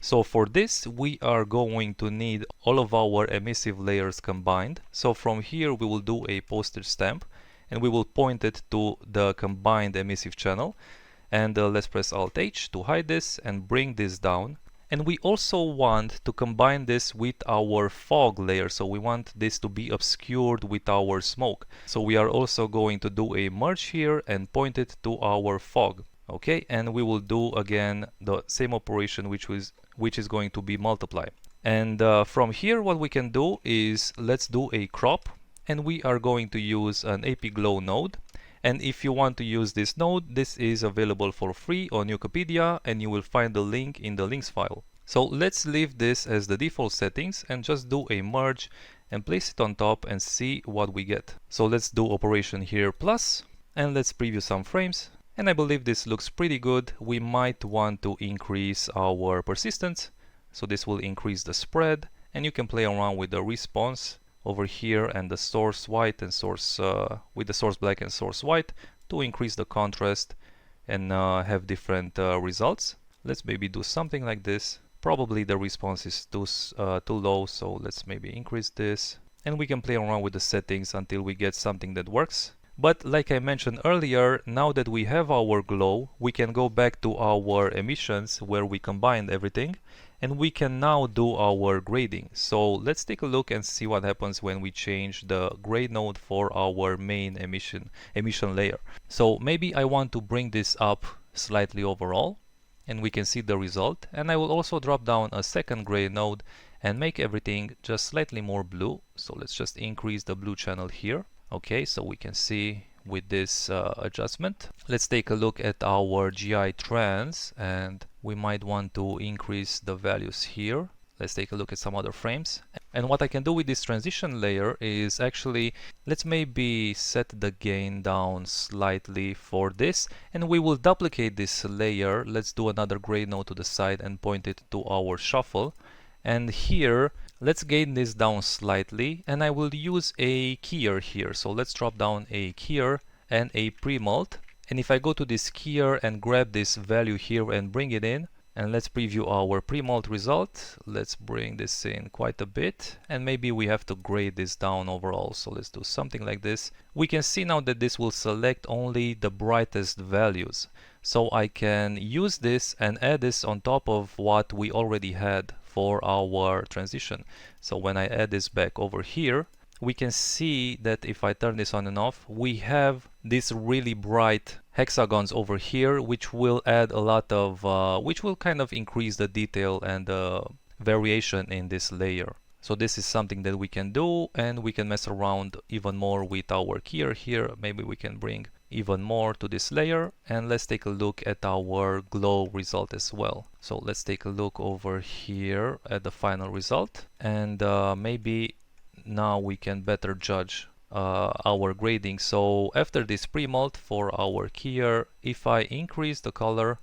So for this, we are going to need all of our emissive layers combined. So from here, we will do a postage stamp and we will point it to the combined emissive channel. And let's press Alt H to hide this and bring this down. And we also want to combine this with our fog layer. So we want this to be obscured with our smoke. So we are also going to do a merge here and point it to our fog. Okay, and we will do again the same operation, which is going to be multiply. And from here, what we can do is let's do a crop, and we are going to use an AP Glow node. And if you want to use this node, this is available for free on Wikipedia, and you will find the link in the links file. So let's leave this as the default settings and just do a merge and place it on top and see what we get. So let's do operation here plus, and let's preview some frames. And I believe this looks pretty good. We might want to increase our persistence. So this will increase the spread, and you can play around with the response over here and the source white and source with the source black and source white to increase the contrast and have different results. Let's maybe do something like this. Probably the response is too low, so let's maybe increase this. And we can play around with the settings until we get something that works. But like I mentioned earlier, now that we have our glow, we can go back to our emissions where we combined everything, and we can now do our grading. So let's take a look and see what happens when we change the grade node for our main emission layer. So maybe I want to bring this up slightly overall, and we can see the result. And I will also drop down a second grade node and make everything just slightly more blue. So let's just increase the blue channel here. Okay, so we can see with this adjustment. Let's take a look at our GI trans, and we might want to increase the values here. Let's take a look at some other frames. And what I can do with this transition layer is actually, let's maybe set the gain down slightly for this, and we will duplicate this layer. Let's do another grade node to the side and point it to our shuffle. And here, let's gain this down slightly, and I will use a keyer here. So let's drop down a keyer and a pre-mult. And if I go to this keyer and grab this value here and bring it in, and let's preview our pre-mult result. Let's bring this in quite a bit, and maybe we have to grade this down overall. So let's do something like this. We can see now that this will select only the brightest values. So I can use this and add this on top of what we already had for our transition. So when I add this back over here, we can see that if I turn this on and off, we have these really bright hexagons over here, which will add a lot of, which will kind of increase the detail and variation in this layer. So this is something that we can do, and we can mess around even more with our keyer here. Maybe we can bring even more to this layer, and let's take a look at our glow result as well. So let's take a look over here at the final result, and maybe now we can better judge our grading. So after this pre-mult for our keyer, if I increase the color,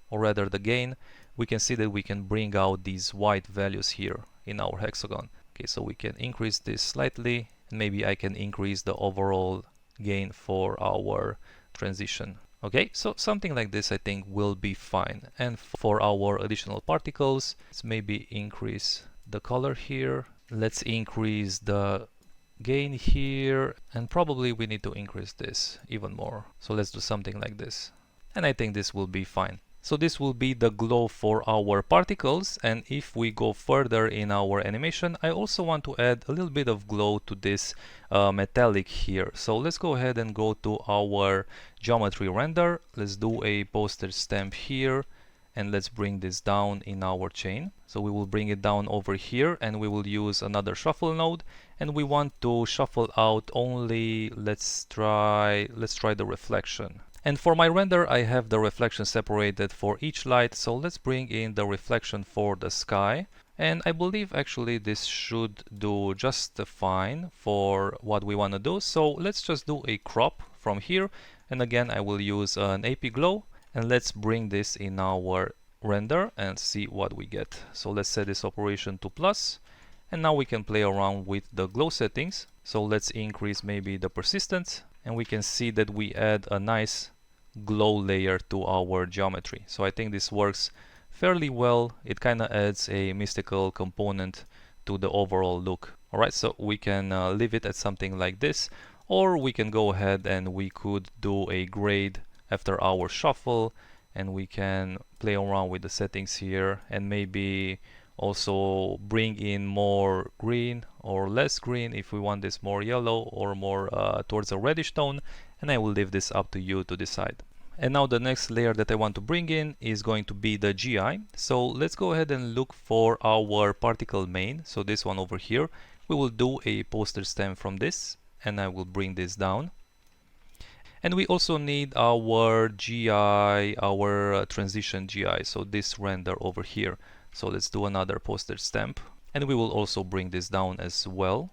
or rather the gain, we can see that we can bring out these white values here in our hexagon. Okay, so we can increase this slightly, and maybe I can increase the overall gain for our transition. Okay, so something like this I think will be fine. And for our additional particles, let's maybe increase the color here. Let's increase the gain here, and probably we need to increase this even more. So let's do something like this, and I think this will be fine. So this will be the glow for our particles, and if we go further in our animation, I also want to add a little bit of glow to this metallic here. So let's go ahead and go to our geometry render. Let's do a postage stamp here, and let's bring this down in our chain. So we will bring it down over here, and we will use another shuffle node, and we want to shuffle out only, let's try the reflection. And for my render, I have the reflection separated for each light, so let's bring in the reflection for the sky. And I believe actually this should do just fine for what we want to do. So let's just do a crop from here, and again I will use an AP Glow, and let's bring this in our render and see what we get. So let's set this operation to plus, and now we can play around with the glow settings. So let's increase maybe the persistence, and we can see that we add a nice glow layer to our geometry. So I think this works fairly well. It kind of adds a mystical component to the overall look. Alright, so we can leave it at something like this, or we can go ahead and we could do a grade after our shuffle, and we can play around with the settings here and maybe also bring in more green or less green if we want this more yellow or more towards a reddish tone, and I will leave this up to you to decide. And now the next layer that I want to bring in is going to be the GI. So let's go ahead and look for our particle main. So this one over here, we will do a poster stamp from this, and I will bring this down. And we also need our GI, our transition GI, so this render over here. So let's do another poster stamp, and we will also bring this down as well.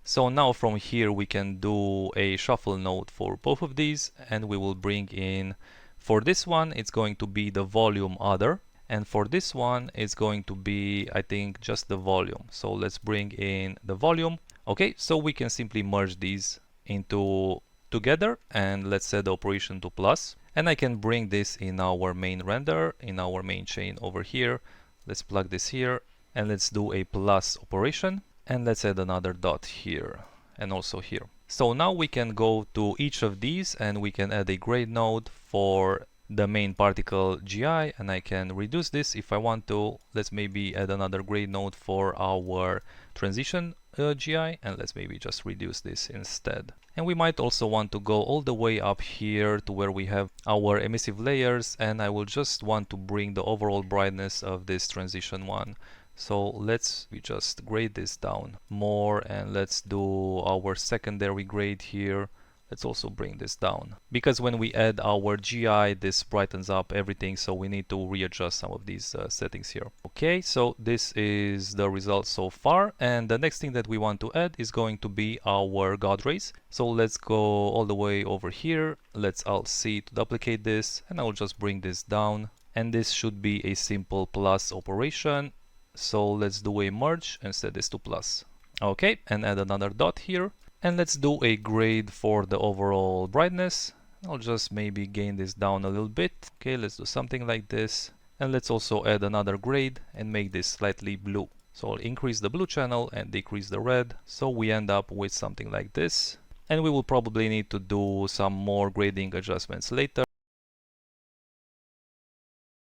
So now from here we can do a shuffle node for both of these, and we will bring in, for this one it's going to be the volume other, and for this one it's going to be, I think, just the volume. So let's bring in the volume. Okay, so we can simply merge these into together, and let's set the operation to plus, and I can bring this in our main render, in our main chain over here. Let's plug this here, and let's do a plus operation. And let's add another dot here and also here. So now we can go to each of these and we can add a grade node for the main particle GI, and I can reduce this if I want to. Let's maybe add another grade node for our transition GI, and let's maybe just reduce this instead. And we might also want to go all the way up here to where we have our emissive layers, and I will just want to bring the overall brightness of this transition one. So let's just grade this down more, and let's do our secondary grade here. Let's also bring this down, because when we add our GI, this brightens up everything, so we need to readjust some of these settings here. Okay, so this is the result so far, and the next thing that we want to add is going to be our God rays. So let's go all the way over here. Let's Alt-C to duplicate this, and I will just bring this down, and this should be a simple plus operation. So let's do a merge and set this to plus. Okay, and add another dot here. And let's do a grade for the overall brightness. I'll just maybe gain this down a little bit. Okay, let's do something like this. And let's also add another grade and make this slightly blue. So I'll increase the blue channel and decrease the red. So we end up with something like this. And we will probably need to do some more grading adjustments later.